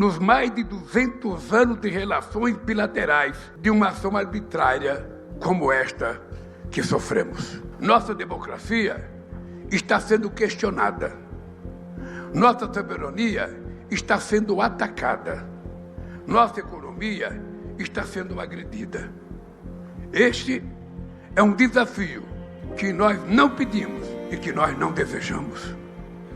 nos mais de 200 anos de relações bilaterais de uma ação arbitrária como esta que sofremos. Nossa democracia está sendo questionada. Nossa soberania está sendo atacada. Nossa economia está sendo agredida. Este é um desafio que nós não pedimos e que nós não desejamos.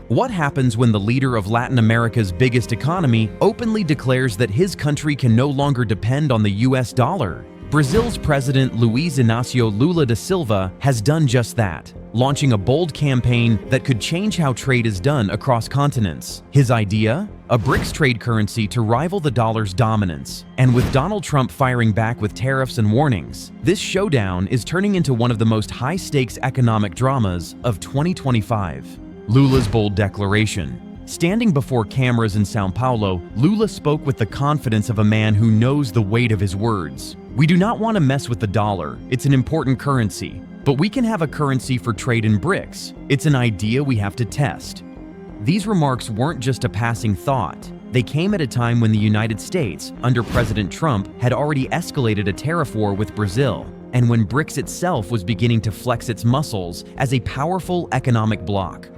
What happens when the leader of Latin America's biggest economy openly declares that his country can no longer depend on the US dollar? Brazil's president Luiz Inácio Lula da Silva has done just that, launching a bold campaign that could change how trade is done across continents. His idea? A BRICS trade currency to rival the dollar's dominance. And with Donald Trump firing back with tariffs and warnings, this showdown is turning into one of the most high-stakes economic dramas of 2025. Lula's bold declaration. Standing before cameras in São Paulo, Lula spoke with the confidence of a man who knows the weight of his words. We do not want to mess with the dollar. It's an important currency. But we can have a currency for trade in BRICS. It's an idea we have to test. These remarks weren't just a passing thought. They came at a time when the United States, under President Trump, had already escalated a tariff war with Brazil, and when BRICS itself was beginning to flex its muscles as a powerful economic bloc.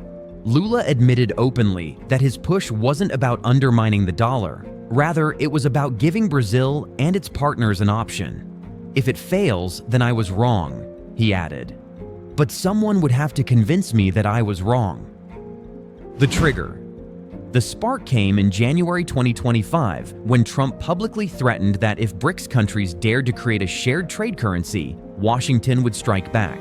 Lula admitted openly that his push wasn't about undermining the dollar. Rather, it was about giving Brazil and its partners an option. If it fails, then I was wrong, he added. But someone would have to convince me that I was wrong. The trigger. The spark came in January 2025 when Trump publicly threatened that if BRICS countries dared to create a shared trade currency, Washington would strike back.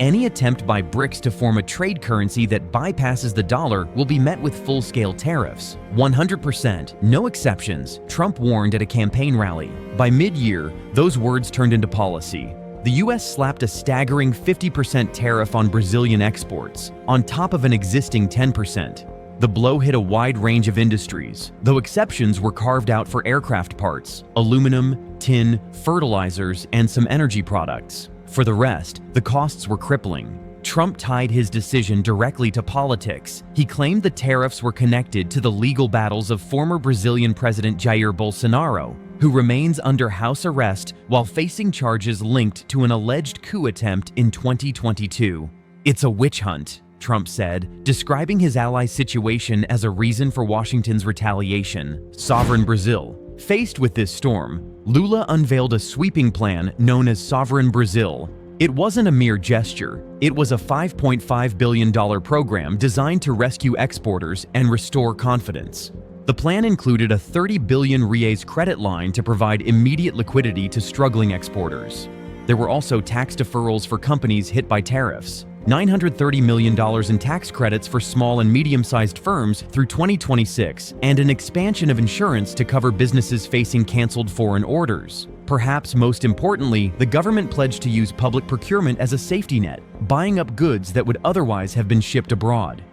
Any attempt by BRICS to form a trade currency that bypasses the dollar will be met with full-scale tariffs. 100%, no exceptions, Trump warned at a campaign rally. By mid-year, those words turned into policy. The US slapped a staggering 50% tariff on Brazilian exports, on top of an existing 10%. The blow hit a wide range of industries, though exceptions were carved out for aircraft parts, aluminum, tin, fertilizers, and some energy products. For the rest, the costs were crippling. Trump tied his decision directly to politics. He claimed the tariffs were connected to the legal battles of former Brazilian President Jair Bolsonaro, who remains under house arrest while facing charges linked to an alleged coup attempt in 2022. It's a witch hunt, Trump said, describing his ally's situation as a reason for Washington's retaliation. Sovereign Brazil. Faced with this storm, Lula unveiled a sweeping plan known as Sovereign Brazil. It wasn't a mere gesture. It was a $5.5 billion program designed to rescue exporters and restore confidence. The plan included a 30 billion reais credit line to provide immediate liquidity to struggling exporters. There were also tax deferrals for companies hit by tariffs, $930 million in tax credits for small and medium-sized firms through 2026, and an expansion of insurance to cover businesses facing canceled foreign orders. Perhaps most importantly, the government pledged to use public procurement as a safety net, buying up goods that would otherwise have been shipped abroad.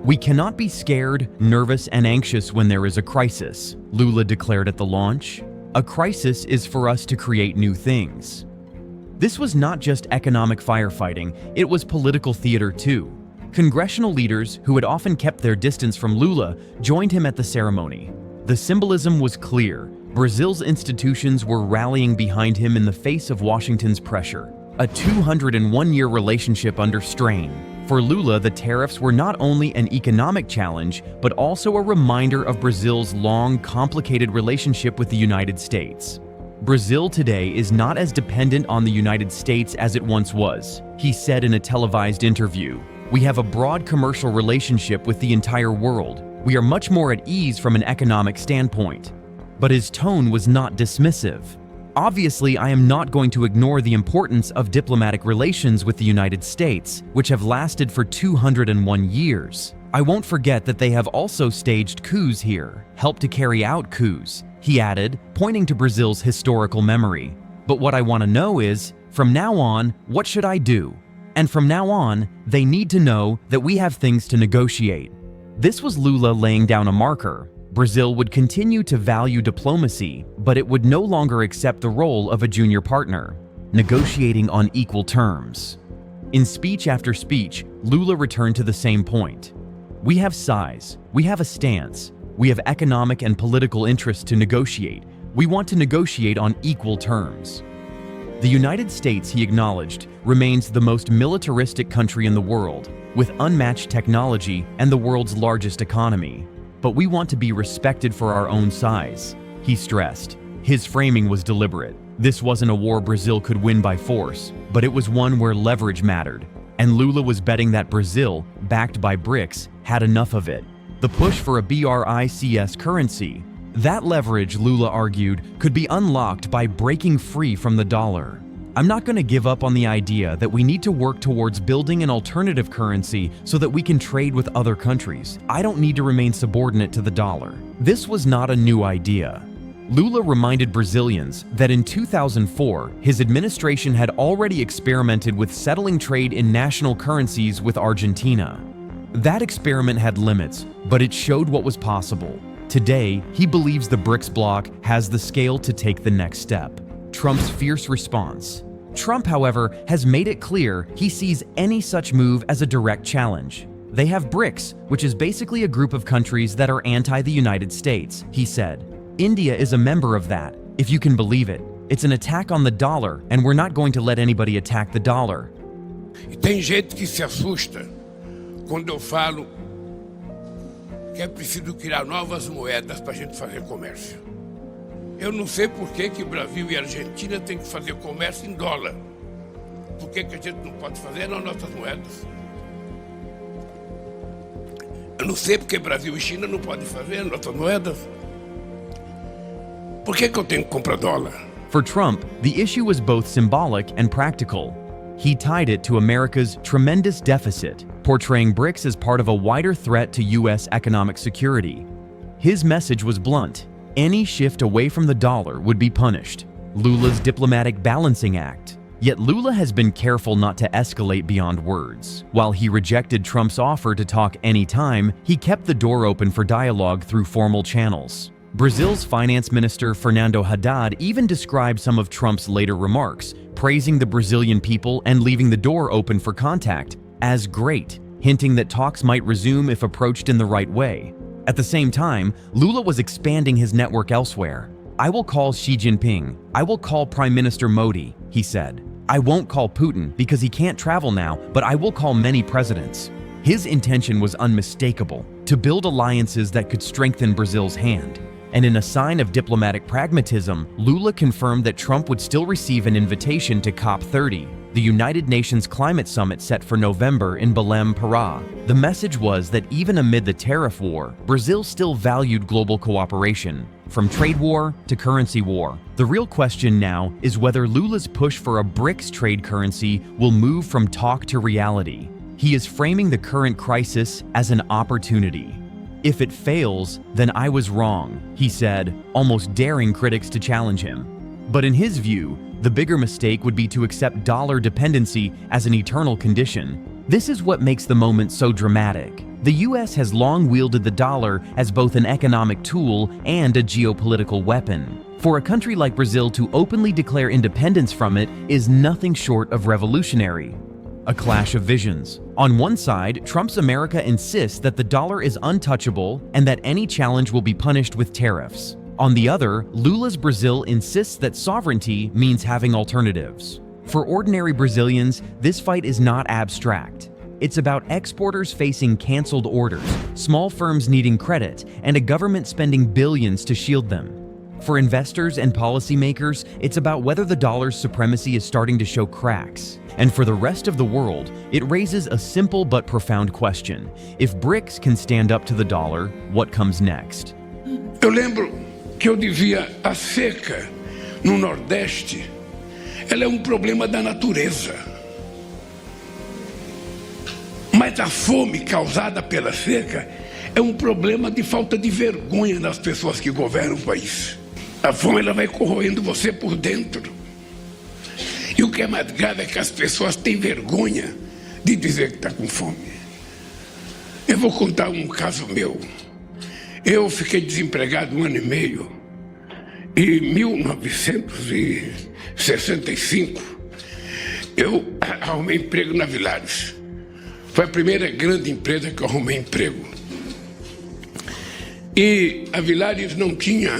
We cannot be scared, nervous, and anxious when there is a crisis, Lula declared at the launch. A crisis is for us to create new things. This was not just economic firefighting, it was political theater too. Congressional leaders, who had often kept their distance from Lula, joined him at the ceremony. The symbolism was clear. Brazil's institutions were rallying behind him in the face of Washington's pressure. A 201-year relationship under strain. For Lula, the tariffs were not only an economic challenge, but also a reminder of Brazil's long, complicated relationship with the United States. Brazil today is not as dependent on the United States as it once was, he said in a televised interview. We have a broad commercial relationship with the entire world. We are much more at ease from an economic standpoint. But his tone was not dismissive. Obviously, I am not going to ignore the importance of diplomatic relations with the United States, which have lasted for 201 years. I won't forget that they have also staged coups here, helped to carry out coups, he added, pointing to Brazil's historical memory. But what I want to know is, from now on, what should I do? And from now on, they need to know that we have things to negotiate. This was Lula laying down a marker. Brazil would continue to value diplomacy, but it would no longer accept the role of a junior partner, negotiating on equal terms. In speech after speech, Lula returned to the same point. We have size, we have a stance, we have economic and political interests to negotiate. We want to negotiate on equal terms. The United States, he acknowledged, remains the most militaristic country in the world, with unmatched technology and the world's largest economy. But we want to be respected for our own size, he stressed. His framing was deliberate. This wasn't a war Brazil could win by force, but it was one where leverage mattered. And Lula was betting that Brazil, backed by BRICS, had enough of it. The push for a BRICS currency. That leverage, Lula argued, could be unlocked by breaking free from the dollar. I'm not going to give up on the idea that we need to work towards building an alternative currency so that we can trade with other countries. I don't need to remain subordinate to the dollar. This was not a new idea. Lula reminded Brazilians that in 2004, his administration had already experimented with settling trade in national currencies with Argentina. That experiment had limits, but it showed what was possible. Today, he believes the BRICS bloc has the scale to take the next step. Trump's fierce response. Trump, however, has made it clear he sees any such move as a direct challenge. They have BRICS, which is basically a group of countries that are anti the United States, he said. India is a member of that, if you can believe it. It's an attack on the dollar, and we're not going to let anybody attack the dollar. E tem gente que se assusta quando eu falo que é preciso criar novas moedas para a gente fazer comércio. Eu não sei por que Brasil e Argentina têm que fazer comércio em dólar. Por que a gente não pode fazer nas nossas moedas? Eu não sei porque Brasil e China não podem fazer nas nossas moedas. Por que eu tenho que comprar dólar? For Trump, the issue was both symbolic and practical. He tied it to America's tremendous deficit, portraying BRICS as part of a wider threat to U.S. economic security. His message was blunt. Any shift away from the dollar would be punished. Lula's diplomatic balancing act. Yet Lula has been careful not to escalate beyond words. While he rejected Trump's offer to talk anytime, he kept the door open for dialogue through formal channels. Brazil's finance minister Fernando Haddad even described some of Trump's later remarks, praising the Brazilian people and leaving the door open for contact as great, hinting that talks might resume if approached in the right way. At the same time, Lula was expanding his network elsewhere. I will call Xi Jinping. I will call Prime Minister Modi, he said. I won't call Putin because he can't travel now, but I will call many presidents. His intention was unmistakable, to build alliances that could strengthen Brazil's hand. And in a sign of diplomatic pragmatism, Lula confirmed that Trump would still receive an invitation to COP30, the United Nations climate summit set for November in Belém, Pará. The message was that even amid the tariff war, Brazil still valued global cooperation. From trade war to currency war, the real question now is whether Lula's push for a BRICS trade currency will move from talk to reality. He is framing the current crisis as an opportunity. If it fails, then I was wrong, he said, almost daring critics to challenge him. But in his view, the bigger mistake would be to accept dollar dependency as an eternal condition. This is what makes the moment so dramatic. The US has long wielded the dollar as both an economic tool and a geopolitical weapon. For a country like Brazil to openly declare independence from it is nothing short of revolutionary. A clash of visions. On one side, Trump's America insists that the dollar is untouchable and that any challenge will be punished with tariffs. On the other, Lula's Brazil insists that sovereignty means having alternatives. For ordinary Brazilians, this fight is not abstract. It's about exporters facing canceled orders, small firms needing credit, and a government spending billions to shield them. For investors and policymakers, it's about whether the dollar's supremacy is starting to show cracks. And for the rest of the world, it raises a simple but profound question. If BRICS can stand up to the dollar, what comes next? Eu lembro que eu dizia a seca no Nordeste, ela é um problema da natureza. Mas a fome causada pela seca é um problema de falta de vergonha das pessoas que governam o país. A fome ela vai corroendo você por dentro. E o que é mais grave é que as pessoas têm vergonha de dizer que está com fome. Eu vou contar um caso meu. Eu fiquei desempregado 1 ano e meio. Em 1965, eu arrumei emprego na Vilares. Foi a primeira grande empresa que eu arrumei emprego. E a Vilares não tinha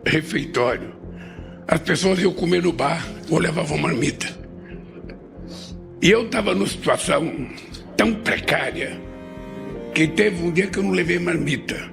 refeitório. As pessoas iam comer no bar ou levavam marmita. E eu estava numa situação tão precária que teve um dia que eu não levei marmita.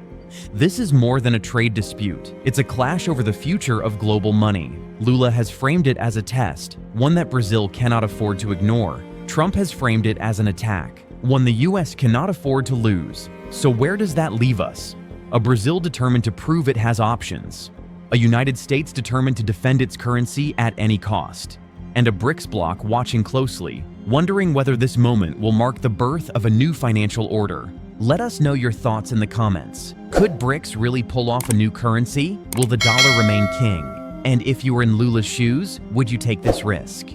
This is more than a trade dispute. It's a clash over the future of global money. Lula has framed it as a test, one that Brazil cannot afford to ignore. Trump has framed it as an attack, one the US cannot afford to lose. So where does that leave us? A Brazil determined to prove it has options. A United States determined to defend its currency at any cost. And a BRICS bloc watching closely, wondering whether this moment will mark the birth of a new financial order. Let us know your thoughts in the comments. Could BRICS really pull off a new currency? Will the dollar remain king? And if you were in Lula's shoes, would you take this risk?